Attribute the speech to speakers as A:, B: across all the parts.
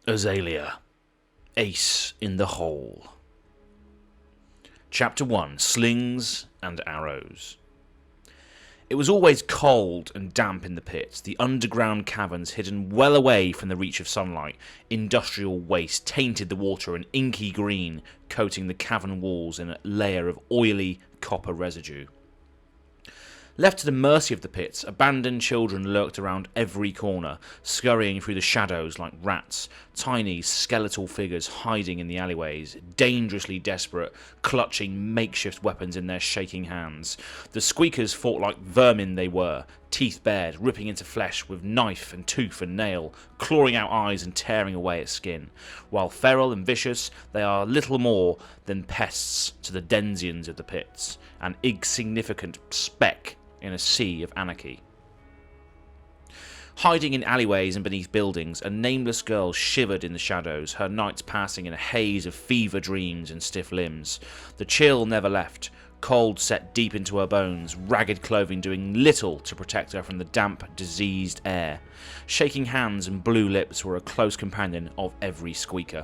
A: Azalea, Ace in the Hole. Chapter 1. Slings and Arrows. It was always cold and damp in the pits, the underground caverns hidden well away from the reach of sunlight. Industrial waste tainted the water an inky green, coating the cavern walls in a layer of oily copper residue. Left to the mercy of the pits, abandoned children lurked around every corner, scurrying through the shadows like rats, tiny skeletal figures hiding in the alleyways, dangerously desperate, clutching makeshift weapons in their shaking hands. The Squeakers fought like vermin they were, teeth bared, ripping into flesh with knife and tooth and nail, clawing out eyes and tearing away at skin. While feral and vicious, they are little more than pests to the denizens of the pits, an insignificant speck in a sea of anarchy. Hiding in alleyways and beneath buildings, a nameless girl shivered in the shadows, her nights passing in a haze of fever dreams and stiff limbs. The chill never left, cold set deep into her bones, ragged clothing doing little to protect her from the damp, diseased air. Shaking hands and blue lips were a close companion of every squeaker.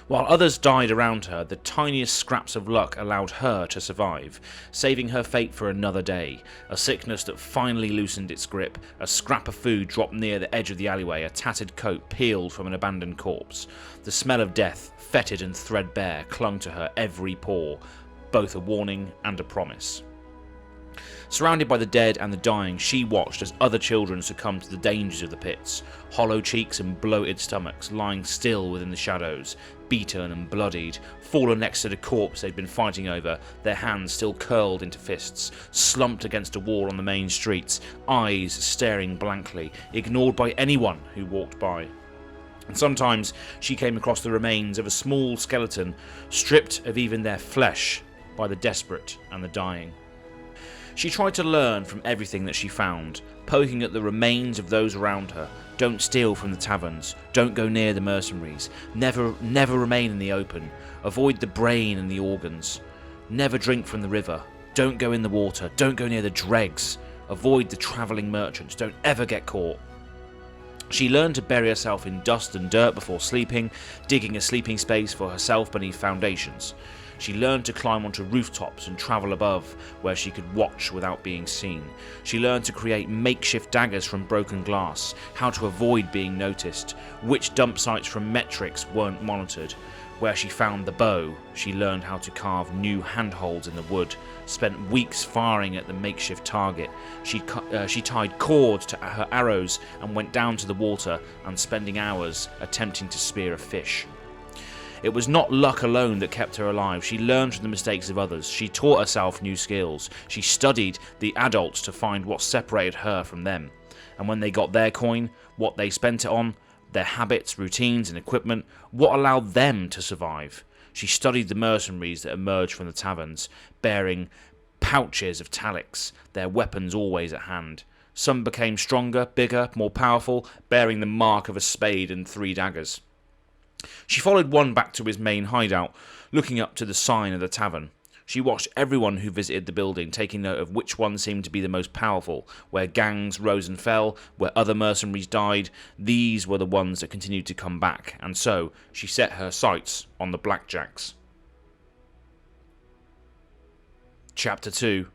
A: While others died around her, the tiniest scraps of luck allowed her to survive, saving her fate for another day. A sickness that finally loosened its grip, a scrap of food dropped near the edge of the alleyway, a tattered coat peeled from an abandoned corpse. The smell of death, fetid and threadbare, clung to her every pore, both a warning and a promise. Surrounded by the dead and the dying, she watched as other children succumbed to the dangers of the pits, hollow cheeks and bloated stomachs lying still within the shadows, beaten and bloodied, fallen next to the corpse they'd been fighting over, their hands still curled into fists, slumped against a wall on the main streets, eyes staring blankly, ignored by anyone who walked by. And sometimes she came across the remains of a small skeleton, stripped of even their flesh by the desperate and the dying. She tried to learn from everything that she found, poking at the remains of those around her. Don't steal from the taverns, don't go near the mercenaries, never remain in the open, avoid the brain and the organs, never drink from the river, don't go in the water, don't go near the dregs, avoid the travelling merchants, don't ever get caught. She learned to bury herself in dust and dirt before sleeping, digging a sleeping space for herself beneath foundations. She learned to climb onto rooftops and travel above, where she could watch without being seen. She learned to create makeshift daggers from broken glass, how to avoid being noticed, which dump sites from metrics weren't monitored. Where she found the bow, she learned how to carve new handholds in the wood, spent weeks firing at the makeshift target. She tied cords to her arrows and went down to the water and spending hours attempting to spear a fish. It was not luck alone that kept her alive. She learned from the mistakes of others. She taught herself new skills. She studied the adults to find what separated her from them. And when they got their coin, what they spent it on, their habits, routines and equipment, what allowed them to survive. She studied the mercenaries that emerged from the taverns, bearing pouches of talics, their weapons always at hand. Some became stronger, bigger, more powerful, bearing the mark of a spade and 3 daggers. She followed one back to his main hideout, looking up to the sign of the tavern. She watched everyone who visited the building, taking note of which one seemed to be the most powerful. Where gangs rose and fell, where other mercenaries died, these were the ones that continued to come back, and so she set her sights on the blackjacks. Chapter 2.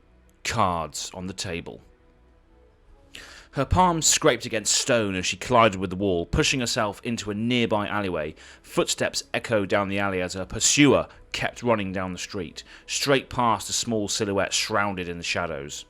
A: Cards on the Table. Her palms scraped against stone as she collided with the wall, pushing herself into a nearby alleyway. Footsteps echoed down the alley as her pursuer kept running down the street, straight past a small silhouette shrouded in the shadows.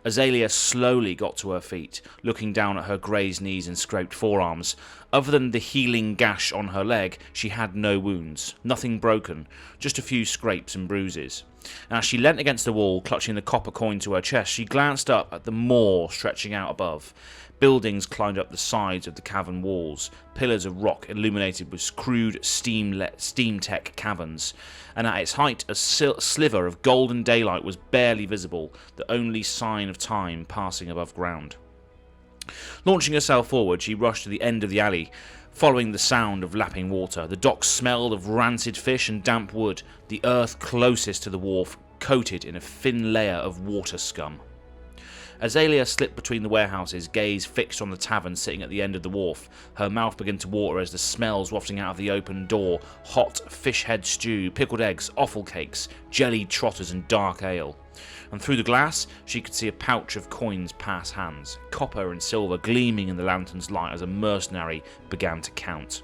A: Azalea slowly got to her feet, looking down at her grazed knees and scraped forearms. Other than the healing gash on her leg, she had no wounds, nothing broken, just a few scrapes and bruises. As she leant against the wall, clutching the copper coin to her chest, she glanced up at the moor stretching out above. Buildings climbed up the sides of the cavern walls, pillars of rock illuminated with crude steam-tech caverns, and at its height a sliver of golden daylight was barely visible, the only sign of time passing above ground. Launching herself forward, she rushed to the end of the alley, following the sound of lapping water. The dock smelled of rancid fish and damp wood, the earth closest to the wharf coated in a thin layer of water scum. Azalea slipped between the warehouses, gaze fixed on the tavern sitting at the end of the wharf. Her mouth began to water as the smells wafting out of the open door: hot fish head stew, pickled eggs, offal cakes, jellied trotters and dark ale. And through the glass she could see a pouch of coins pass hands, copper and silver gleaming in the lantern's light as a mercenary began to count.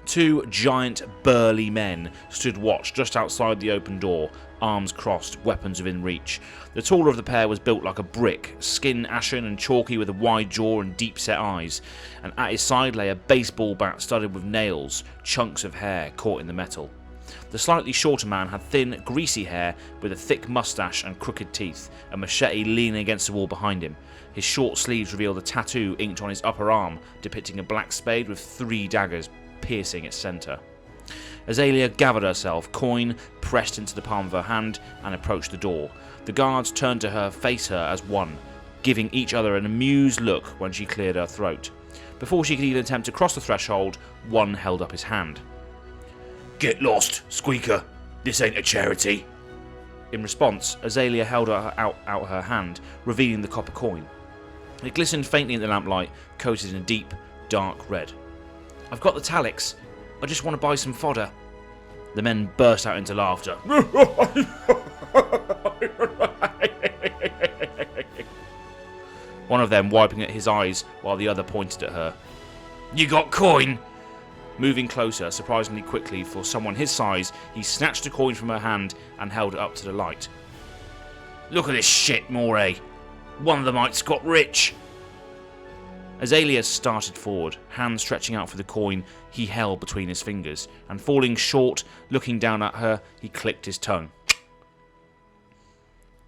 A: 2 giant, burly men stood watch just outside the open door, arms crossed, weapons within reach. The taller of the pair was built like a brick, skin ashen and chalky with a wide jaw and deep-set eyes, and at his side lay a baseball bat studded with nails, chunks of hair caught in the metal. The slightly shorter man had thin, greasy hair with a thick moustache and crooked teeth, a machete leaning against the wall behind him. His short sleeves revealed a tattoo inked on his upper arm, depicting a black spade with 3 daggers piercing its centre. Azalea gathered herself, coin pressed into the palm of her hand, and approached the door. The guards turned to her, face her as one, giving each other an amused look when she cleared her throat. Before she could even attempt to cross the threshold, one held up his hand.
B: "Get lost, Squeaker. This ain't a charity."
A: In response, Azalea held out her hand, revealing the copper coin. It glistened faintly in the lamplight, coated in a deep, dark red. "I've got the talix. I just want to buy some fodder." The men burst out into laughter. One of them wiping at his eyes while the other pointed at her.
B: "You got coin?"
A: Moving closer, surprisingly quickly for someone his size, he snatched a coin from her hand and held it up to the light.
B: "Look at this shit, Moray. One of the mites got rich."
A: Azalea started forward, hand stretching out for the coin he held between his fingers, and falling short, looking down at her, he clicked his tongue.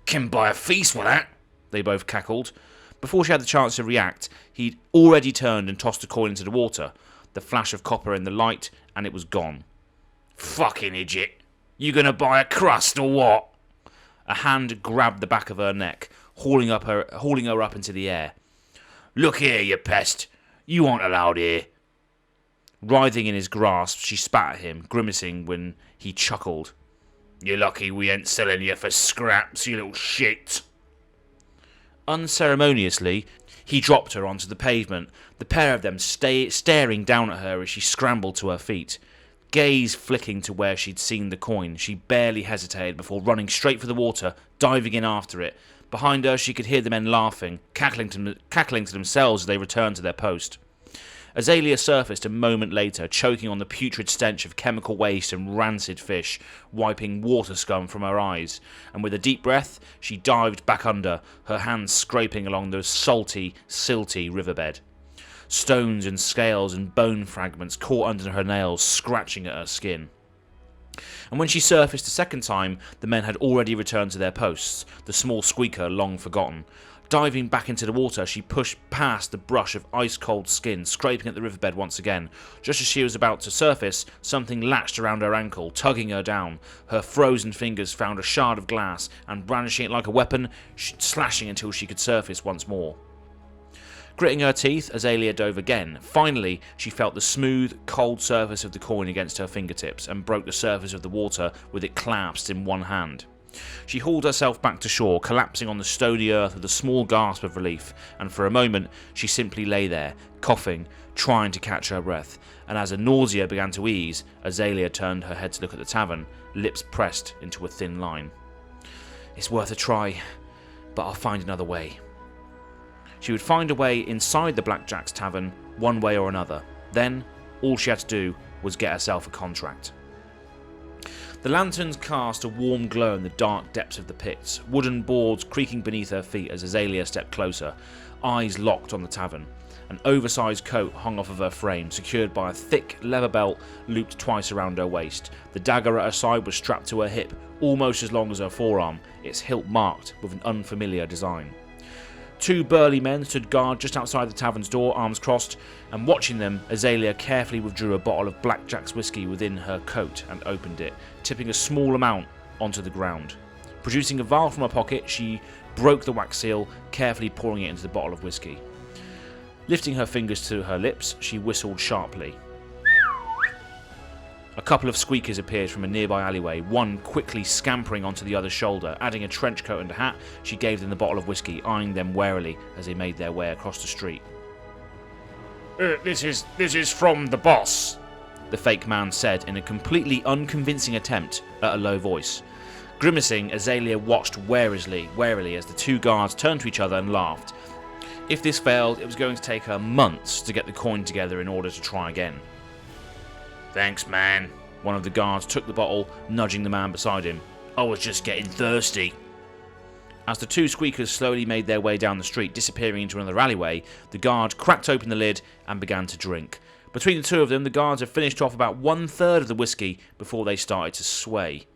B: "Can buy a feast with that,"
A: they both cackled. Before she had the chance to react, he'd already turned and tossed the coin into the water, the flash of copper in the light, and it was gone.
B: "Fucking idiot. You gonna buy a crust or what?"
A: A hand grabbed the back of her neck, hauling her up into the air.
B: "Look here, you pest. You aren't allowed here."
A: Writhing in his grasp, she spat at him, grimacing when he chuckled.
B: "You're lucky we ain't selling you for scraps, you little shit."
A: Unceremoniously, he dropped her onto the pavement, the pair of them staring down at her as she scrambled to her feet. Gaze flicking to where she'd seen the coin, she barely hesitated before running straight for the water, diving in after it. Behind her, she could hear the men laughing, cackling to themselves as they returned to their post. Azalea surfaced a moment later, choking on the putrid stench of chemical waste and rancid fish, wiping water scum from her eyes, and with a deep breath, she dived back under, her hands scraping along the salty, silty riverbed. Stones and scales and bone fragments caught under her nails, scratching at her skin. And when she surfaced a second time, the men had already returned to their posts, the small Squeaker long forgotten. Diving back into the water, she pushed past the brush of ice-cold skin, scraping at the riverbed once again. Just as she was about to surface, something latched around her ankle, tugging her down. Her frozen fingers found a shard of glass, and brandishing it like a weapon, slashing until she could surface once more. Gritting her teeth, Azalea dove again. Finally, she felt the smooth, cold surface of the coin against her fingertips and broke the surface of the water with it clasped in one hand. She hauled herself back to shore, collapsing on the stony earth with a small gasp of relief, and for a moment she simply lay there, coughing, trying to catch her breath, and as her nausea began to ease, Azalea turned her head to look at the tavern, lips pressed into a thin line. "It's worth a try, but I'll find another way." She would find a way inside the Blackjack's tavern, one way or another. Then, all she had to do was get herself a contract. The lanterns cast a warm glow in the dark depths of the pits, wooden boards creaking beneath her feet as Azalea stepped closer, eyes locked on the tavern. An oversized coat hung off of her frame, secured by a thick leather belt looped twice around her waist. The dagger at her side was strapped to her hip, almost as long as her forearm, its hilt marked with an unfamiliar design. 2 burly men stood guard just outside the tavern's door, arms crossed, and watching them, Azalea carefully withdrew a bottle of Blackjack's whiskey within her coat and opened it, tipping a small amount onto the ground. Producing a vial from her pocket, she broke the wax seal, carefully pouring it into the bottle of whiskey. Lifting her fingers to her lips, she whistled sharply. A couple of Squeakers appeared from a nearby alleyway, one quickly scampering onto the other's shoulder. Adding a trench coat and a hat, she gave them the bottle of whiskey, eyeing them warily as they made their way across the street.
B: This is from the boss,
A: the fake man said in a completely unconvincing attempt at a low voice. Grimacing, Azalea watched warily as the two guards turned to each other and laughed. If this failed, it was going to take her months to get the coin together in order to try again.
B: Thanks, man.
A: One of the guards took the bottle, nudging the man beside him.
B: I was just getting thirsty.
A: As the two Squeakers slowly made their way down the street, disappearing into another alleyway, the guard cracked open the lid and began to drink. Between the two of them, the guards had finished off about 1/3 of the whiskey before they started to sway.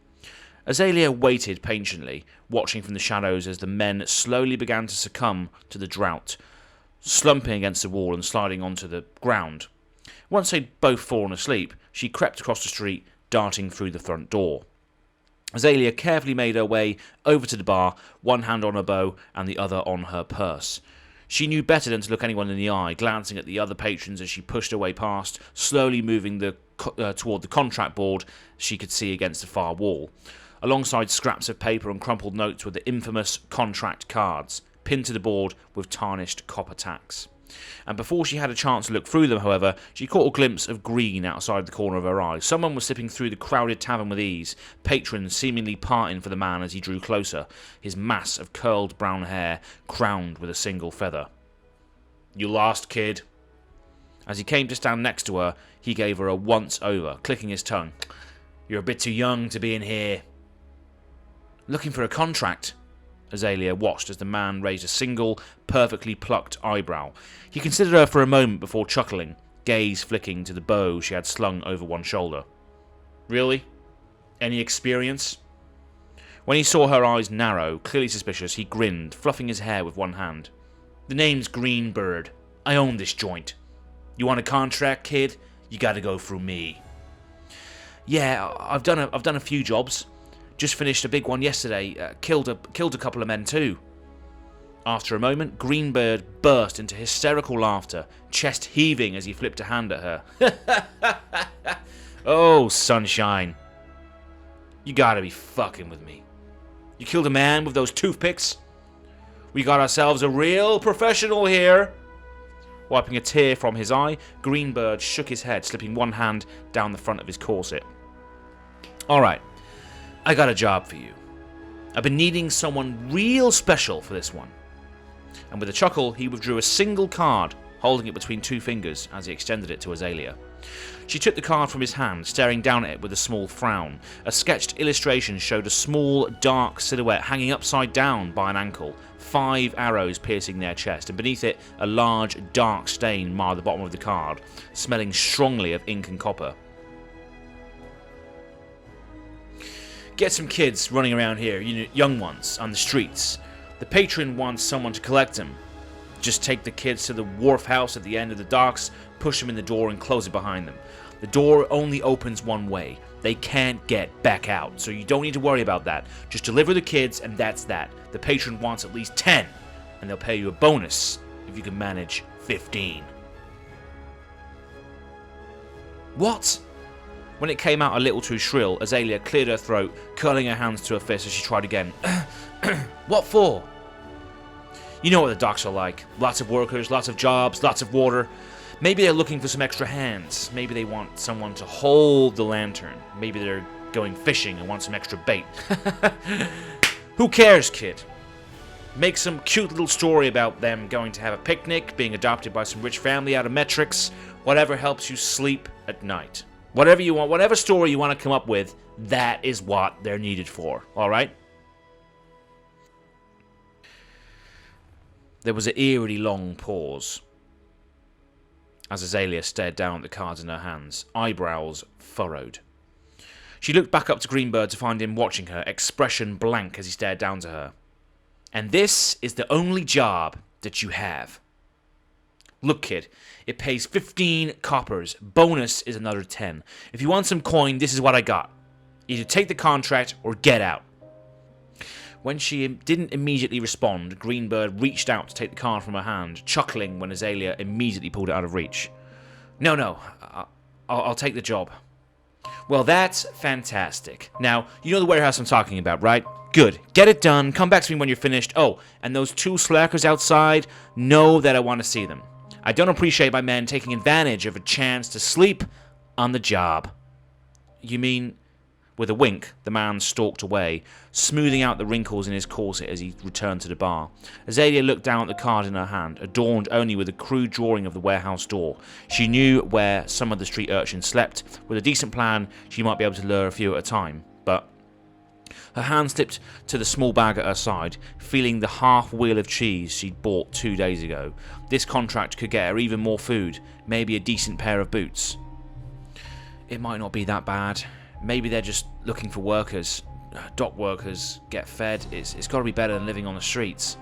A: Azalea waited patiently, watching from the shadows as the men slowly began to succumb to the drought, slumping against the wall and sliding onto the ground. Once they'd both fallen asleep, she crept across the street, darting through the front door. Azalea carefully made her way over to the bar, one hand on her bow and the other on her purse. She knew better than to look anyone in the eye, glancing at the other patrons as she pushed her way past, slowly moving toward the contract board she could see against the far wall. Alongside scraps of paper and crumpled notes were the infamous contract cards, pinned to the board with tarnished copper tacks. And before she had a chance to look through them, however, she caught a glimpse of green outside the corner of her eye. Someone was slipping through the crowded tavern with ease, patrons seemingly parting for the man as he drew closer, his mass of curled brown hair crowned with a single feather.
B: You lost, kid?
A: As he came to stand next to her, he gave her a once-over, clicking his tongue.
B: You're a bit too young to be in here.
A: Looking for a contract? Azalea watched as the man raised a single, perfectly plucked eyebrow. He considered her for a moment before chuckling, gaze flicking to the bow she had slung over one shoulder.
B: Really? Any experience?
A: When he saw her eyes narrow, clearly suspicious, he grinned, fluffing his hair with one hand.
B: The name's Greenbird. I own this joint. You want a contract, kid? You gotta go through me.
A: Yeah, I've done a few jobs. Just finished a big one yesterday. Killed a couple of men too. After a moment, Greenbird burst into hysterical laughter, chest heaving as he flipped a hand at her.
B: Oh, sunshine. You gotta be fucking with me. You killed a man with those toothpicks? We got ourselves a real professional here.
A: Wiping a tear from his eye, Greenbird shook his head, slipping one hand down the front of his corset. Alright, I got a job for you. I've been needing someone real special for this one. And with a chuckle, he withdrew a single card, holding it between two fingers as he extended it to Azalea. She took the card from his hand, staring down at it with a small frown. A sketched illustration showed a small, dark silhouette hanging upside down by an ankle, 5 arrows piercing their chest, and beneath it a large, dark stain marred the bottom of the card, smelling strongly of ink and copper. Get some kids running around here, young ones, on the streets. The patron wants someone to collect them. Just take the kids to the wharf house at the end of the docks, push them in the door and close it behind them. The door only opens one way. They can't get back out, so you don't need to worry about that. Just deliver the kids and that's that. The patron wants at least 10, and they'll pay you a bonus if you can manage 15. What? When it came out a little too shrill, Azalea cleared her throat, curling her hands to her fist as she tried again. What for? You know what the docks are like. Lots of workers, lots of jobs, lots of water. Maybe they're looking for some extra hands. Maybe they want someone to hold the lantern. Maybe they're going fishing and want some extra bait. Who cares, kid? Make some cute little story about them going to have a picnic, being adopted by some rich family out of metrics, whatever helps you sleep at night. Whatever you want, whatever story you want to come up with, that is what they're needed for, alright? There was an eerily long pause as Azalea stared down at the cards in her hands, eyebrows furrowed. She looked back up to Greenbird to find him watching her, expression blank as he stared down to her. And this is the only job that you have. Look, kid, it pays 15 coppers. Bonus is another 10. If you want some coin, this is what I got. Either take the contract or get out. When she didn't immediately respond, Greenbird reached out to take the card from her hand, chuckling when Azalea immediately pulled it out of reach. No, I'll take the job. Well, that's fantastic. Now, you know the warehouse I'm talking about, right? Good. Get it done. Come back to me when you're finished. Oh, and those 2 slackers outside, know that I want to see them. I don't appreciate my men taking advantage of a chance to sleep on the job. You mean... With a wink, the man stalked away, smoothing out the wrinkles in his corset as he returned to the bar. Azalea looked down at the card in her hand, adorned only with a crude drawing of the warehouse door. She knew where some of the street urchins slept. With a decent plan, she might be able to lure a few at a time, but... Her hand slipped to the small bag at her side, feeling the half wheel of cheese she'd bought 2 days ago. This contract could get her even more food, maybe a decent pair of boots. It might not be that bad. Maybe they're just looking for workers. Dock workers get fed. It's got to be better than living on the streets.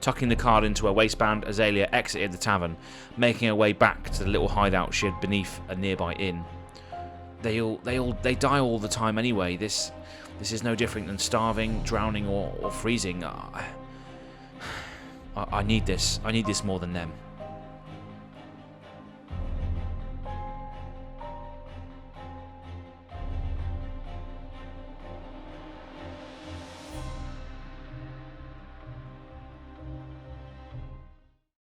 A: Tucking the card into her waistband, Azalea exited the tavern, making her way back to the little hideout she had beneath a nearby inn. They die all the time anyway. This is no different than starving, drowning, or freezing. I need this. I need this more than them.